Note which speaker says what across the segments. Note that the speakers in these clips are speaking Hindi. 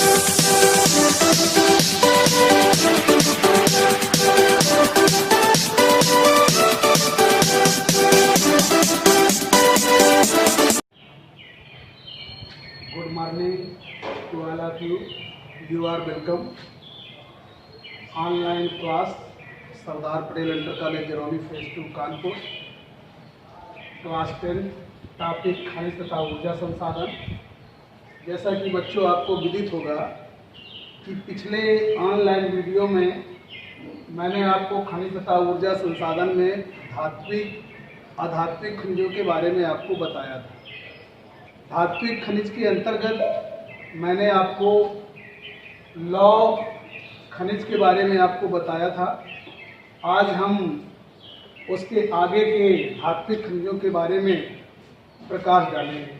Speaker 1: Good morning to all of you. You are welcome. Online class Sardar Patel inter college Jarauni phase 2 Kanpur, class 10, topic खनिज तथा ऊर्जा संसाधन। जैसा कि बच्चों आपको विदित होगा कि पिछले ऑनलाइन वीडियो में मैंने आपको खनिज तथा ऊर्जा संसाधन में धात्विक अधात्विक खनिजों के बारे में आपको बताया था। धात्विक खनिज के अंतर्गत मैंने आपको लौ खनिज के बारे में आपको बताया था। आज हम उसके आगे के धात्विक खनिजों के बारे में प्रकाश डालेंगे।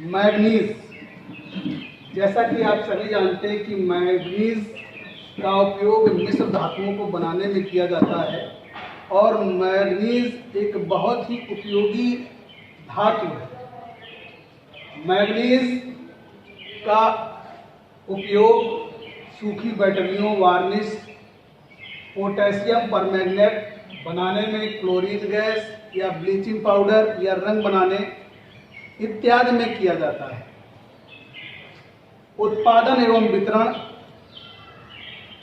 Speaker 1: मैग्नीज, जैसा कि आप सभी जानते हैं कि मैग्नीज का उपयोग मिश्र धातुओं को बनाने में किया जाता है और मैग्नीज एक बहुत ही उपयोगी धातु है। मैग्नीज का उपयोग सूखी बैटरियों, वार्निश, पोटेशियम परमैंगनेट बनाने में, क्लोरीन गैस या ब्लीचिंग पाउडर या रंग बनाने इत्यादि में किया जाता है। उत्पादन एवं वितरण,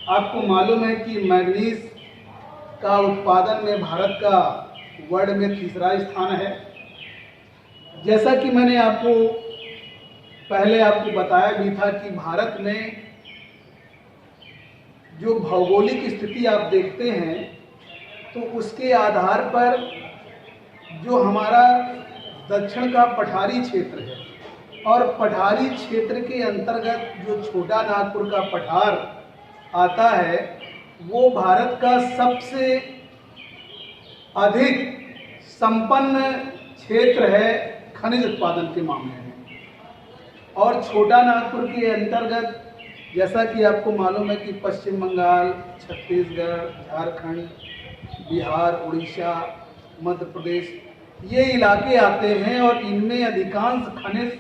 Speaker 1: आपको मालूम है कि मैग्नीज का उत्पादन में भारत का वर्ल्ड में तीसरा स्थान है। जैसा कि मैंने आपको पहले बताया भी था कि भारत में जो भौगोलिक स्थिति आप देखते हैं तो उसके आधार पर जो हमारा दक्षिण का पठारी क्षेत्र है और पठारी क्षेत्र के अंतर्गत जो छोटा नागपुर का पठार आता है वो भारत का सबसे अधिक संपन्न क्षेत्र है खनिज उत्पादन के मामले में। और छोटा नागपुर के अंतर्गत जैसा कि आपको मालूम है कि पश्चिम बंगाल, छत्तीसगढ़, झारखंड, बिहार, उड़ीसा, मध्य प्रदेश ये इलाके आते हैं और इनमें अधिकांश खनिज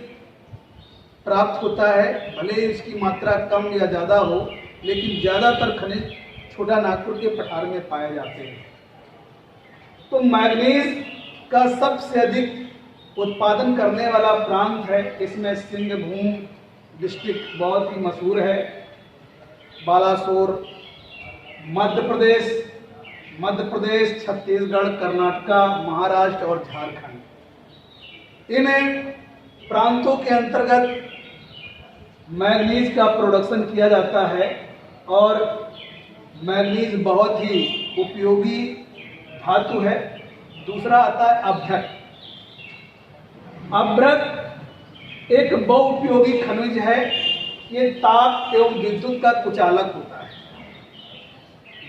Speaker 1: प्राप्त होता है। भले ही इसकी मात्रा कम या ज़्यादा हो, लेकिन ज़्यादातर खनिज छोटा नागपुर के पठार में पाए जाते हैं। तो मैग्नीज का सबसे अधिक उत्पादन करने वाला प्रांत है, इसमें सिंहभूम डिस्ट्रिक्ट बहुत ही मशहूर है, बालासोर, मध्य प्रदेश, छत्तीसगढ़, कर्नाटका, महाराष्ट्र और झारखंड। इन प्रांतों के अंतर्गत मैग्नीज का प्रोडक्शन किया जाता है और मैग्नीज बहुत ही उपयोगी धातु है। दूसरा आता है अभ्रक। अभ्रक एक बहुउपयोगी खनिज है। ये ताप एवं विद्युत का कुचालक होता है।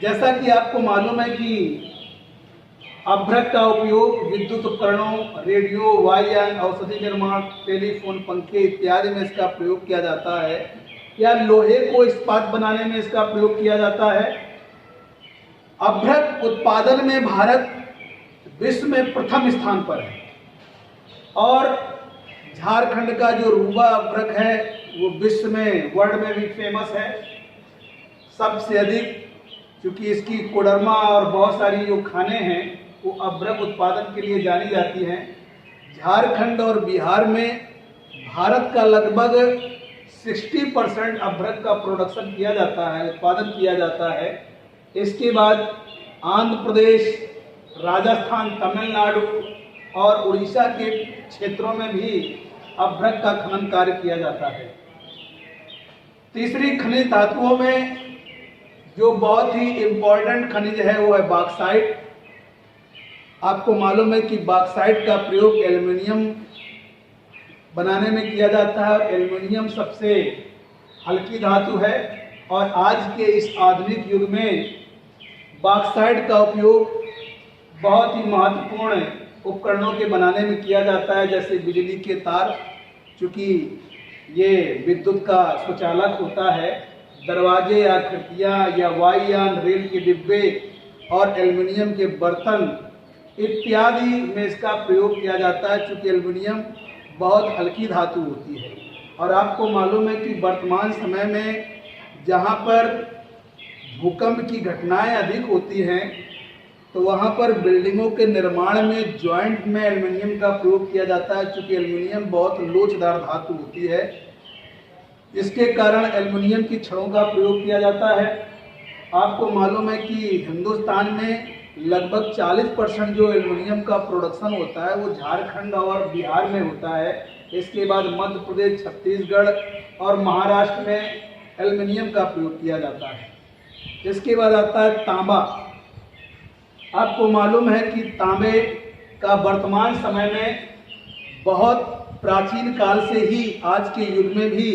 Speaker 1: जैसा कि आपको मालूम है कि अभ्रक का उपयोग विद्युत उपकरणों, रेडियो, वायुयान, औषधि निर्माण, टेलीफोन, पंखे इत्यादि में इसका प्रयोग किया जाता है या लोहे को इस्पात बनाने में इसका प्रयोग किया जाता है। अभ्रक उत्पादन में भारत विश्व में प्रथम स्थान पर है और झारखंड का जो रूबा अभ्रक है वो विश्व में, वर्ल्ड में भी फेमस है सबसे अधिक, क्योंकि इसकी कोडरमा और बहुत सारी जो खाने हैं वो अभ्रक उत्पादन के लिए जानी जाती हैं। झारखंड और बिहार में भारत का लगभग 60% अभ्रक का प्रोडक्शन किया जाता है, उत्पादन किया जाता है। इसके बाद आंध्र प्रदेश, राजस्थान, तमिलनाडु और उड़ीसा के क्षेत्रों में भी अभ्रक का खनन कार्य किया जाता है। तीसरी खनिज धातुओं में जो बहुत ही इम्पोर्टेंट खनिज है वो है बॉक्साइट। आपको मालूम है कि बॉक्साइट का प्रयोग एल्युमिनियम बनाने में किया जाता है। एल्युमिनियम सबसे हल्की धातु है और आज के इस आधुनिक युग में बॉक्साइट का उपयोग बहुत ही महत्वपूर्ण उपकरणों के बनाने में किया जाता है, जैसे बिजली के तार, क्योंकि ये विद्युत का सुचालक होता है। दरवाजे या खिड़कियाँ या वायुयान, रेल के डिब्बे और एल्युमिनियम के बर्तन इत्यादि में इसका प्रयोग किया जाता है, क्योंकि एल्युमिनियम बहुत हल्की धातु होती है। और आपको मालूम है कि वर्तमान समय में जहाँ पर भूकंप की घटनाएं अधिक होती हैं तो वहाँ पर बिल्डिंगों के निर्माण में जॉइंट में एल्युमिनियम का प्रयोग किया जाता है। चूँकि एल्युमिनियम बहुत लोचदार धातु होती है, इसके कारण एल्युमिनियम की छड़ों का प्रयोग किया जाता है। आपको मालूम है कि हिंदुस्तान में लगभग 40% जो एल्युमिनियम का प्रोडक्शन होता है वो झारखंड और बिहार में होता है। इसके बाद मध्य प्रदेश, छत्तीसगढ़ और महाराष्ट्र में एल्युमिनियम का प्रयोग किया जाता है। इसके बाद आता है तांबा। आपको मालूम है कि तांबे का वर्तमान समय में बहुत प्राचीन काल से ही आज के युग में भी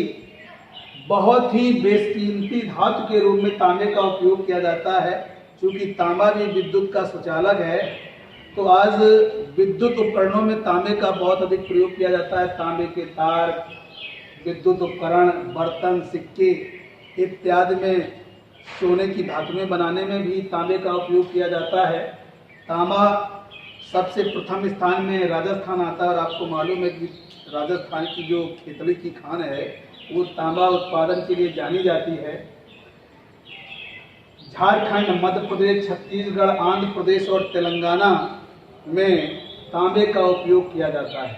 Speaker 1: बहुत ही बेशकीमती धातु के रूप में तांबे का उपयोग किया जाता है। क्योंकि तांबा भी विद्युत का सुचालक है, तो आज विद्युत उपकरणों में तांबे का बहुत अधिक प्रयोग किया जाता है। तांबे के तार, विद्युत उपकरण, बर्तन, सिक्के इत्यादि में, सोने की धातुएं बनाने में भी तांबे का उपयोग किया जाता है। तांबा सबसे प्रथम स्थान में राजस्थान आता है और आपको मालूम है कि राजस्थान की जो खेतड़ी की खान है वो तांबा उत्पादन के लिए जानी जाती है। झारखंड, मध्य प्रदेश, छत्तीसगढ़, आंध्र प्रदेश और तेलंगाना में तांबे का उपयोग किया जाता है।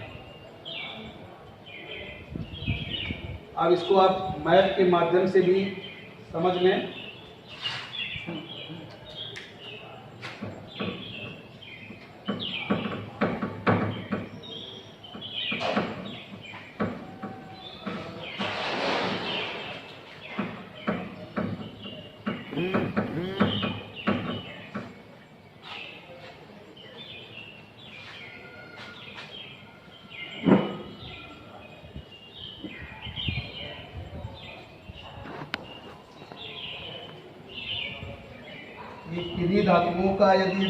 Speaker 1: अब इसको आप मैप के माध्यम से भी समझ लें। ये किन्हीं धातुओं का यदि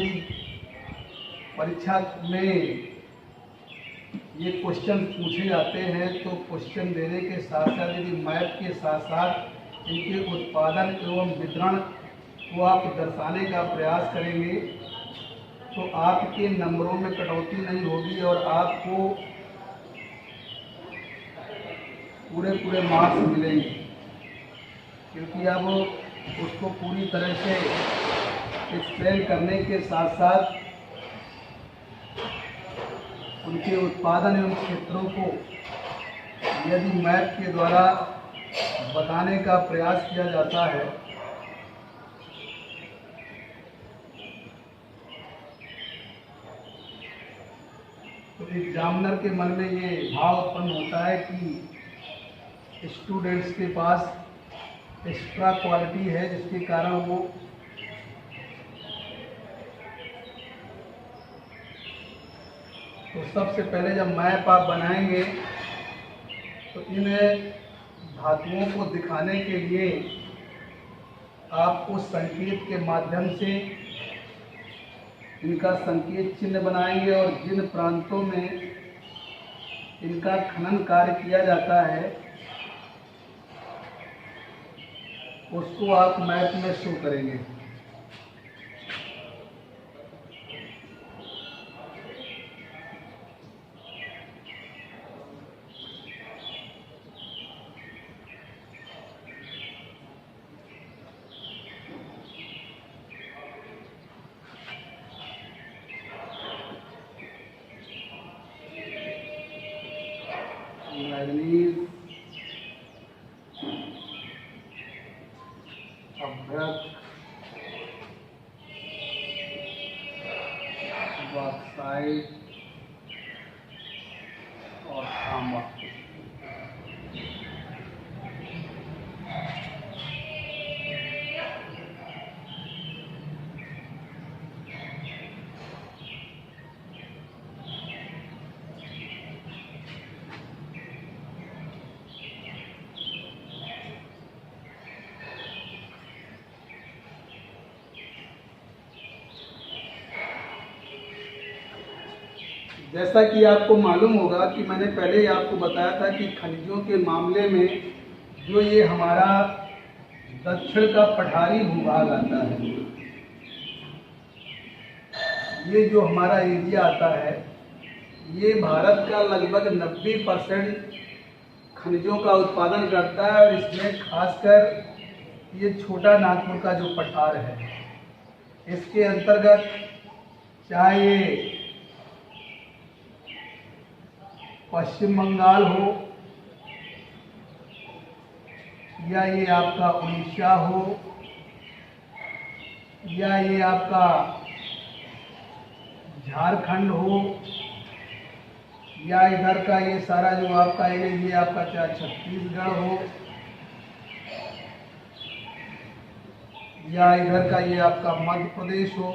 Speaker 1: परीक्षा में ये क्वेश्चन पूछे जाते हैं तो क्वेश्चन देने के साथ साथ यदि मैप के साथ साथ इनके उत्पादन एवं वितरण को आप दर्शाने का प्रयास करेंगे तो आपके नंबरों में कटौती नहीं होगी और आपको पूरे मार्क्स मिलेंगे। क्योंकि अब उसको पूरी तरह से एक्सप्लेन करने के साथ साथ उनके उत्पादन एवं क्षेत्रों को यदि मैप के द्वारा बताने का प्रयास किया जाता है तो एग्जामिनर के मन में ये भाव उत्पन्न होता है कि स्टूडेंट्स के पास एक्स्ट्रा क्वालिटी है, जिसके कारण वो तो सबसे पहले जब मैप आप बनाएंगे तो इन धातुओं को दिखाने के लिए आप उस संकेत के माध्यम से इनका संकेत चिन्ह बनाएंगे और जिन प्रांतों में इनका खनन कार्य किया जाता है उसको आप मैप में शो करेंगे। मैग्नीज, अभ्रक, बॉक्साइट और तांबा। जैसा कि आपको मालूम होगा कि मैंने पहले ही आपको बताया था कि खनिजों के मामले में जो ये हमारा दक्षिण का पठारी भूभाग आता है, ये जो हमारा एरिया आता है, ये भारत का लगभग 90% खनिजों का उत्पादन करता है और इसमें खासकर ये छोटा नागपुर का जो पठार है इसके अंतर्गत चाहे ये पश्चिम बंगाल हो या ये आपका उड़ीसा हो या ये आपका झारखंड हो या इधर का ये सारा जो आपका ये आपका चाहे छत्तीसगढ़ हो या इधर का ये आपका मध्य प्रदेश हो,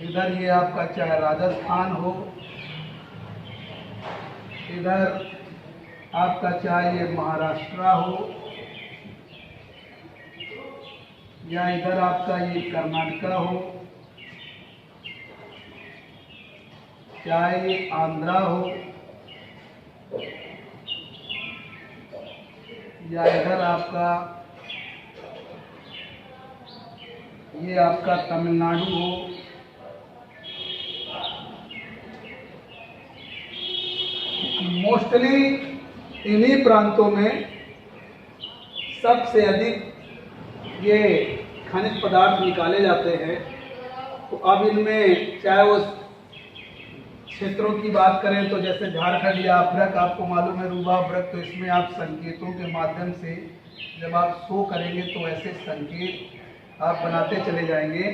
Speaker 1: इधर ये आपका चाहे राजस्थान हो, इधर आपका चाहे ये महाराष्ट्र हो या इधर आपका ये कर्नाटक हो, चाहे ये आंध्रा हो या इधर आपका ये आपका तमिलनाडु हो, मोस्टली इन्हीं प्रांतों में सबसे अधिक ये खनिज पदार्थ निकाले जाते हैं। तो अब इनमें चाहे वो क्षेत्रों की बात करें तो जैसे झारखंड या अभ्रक, आपको मालूम है रूबा अभ्रक, तो इसमें आप संकेतों के माध्यम से जब आप शो करेंगे तो ऐसे संकेत आप बनाते चले जाएंगे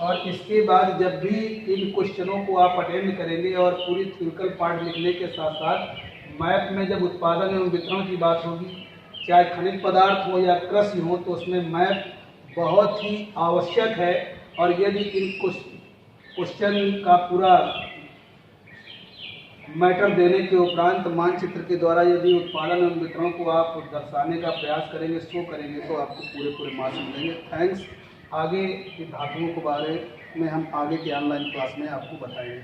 Speaker 1: और इसके बाद जब भी इन क्वेश्चनों को आप अटेंड करेंगे और पूरी थ्योरिकल पार्ट लिखने के साथ साथ मैप में जब उत्पादन एवं वितरण की बात होगी, चाहे खनिज पदार्थ हो या कृषि हो, तो उसमें मैप बहुत ही आवश्यक है। और यदि इन क्वेश्चन का पूरा मैटर देने के उपरांत मानचित्र के द्वारा यदि उत्पादन एवं वितरण को आप दर्शाने का प्रयास करेंगे, शो करेंगे, तो आपको पूरे मार्क्स मिलेंगे। थैंक्स। आगे के धातुओं के बारे में हम आगे के ऑनलाइन क्लास में आपको बताएंगे।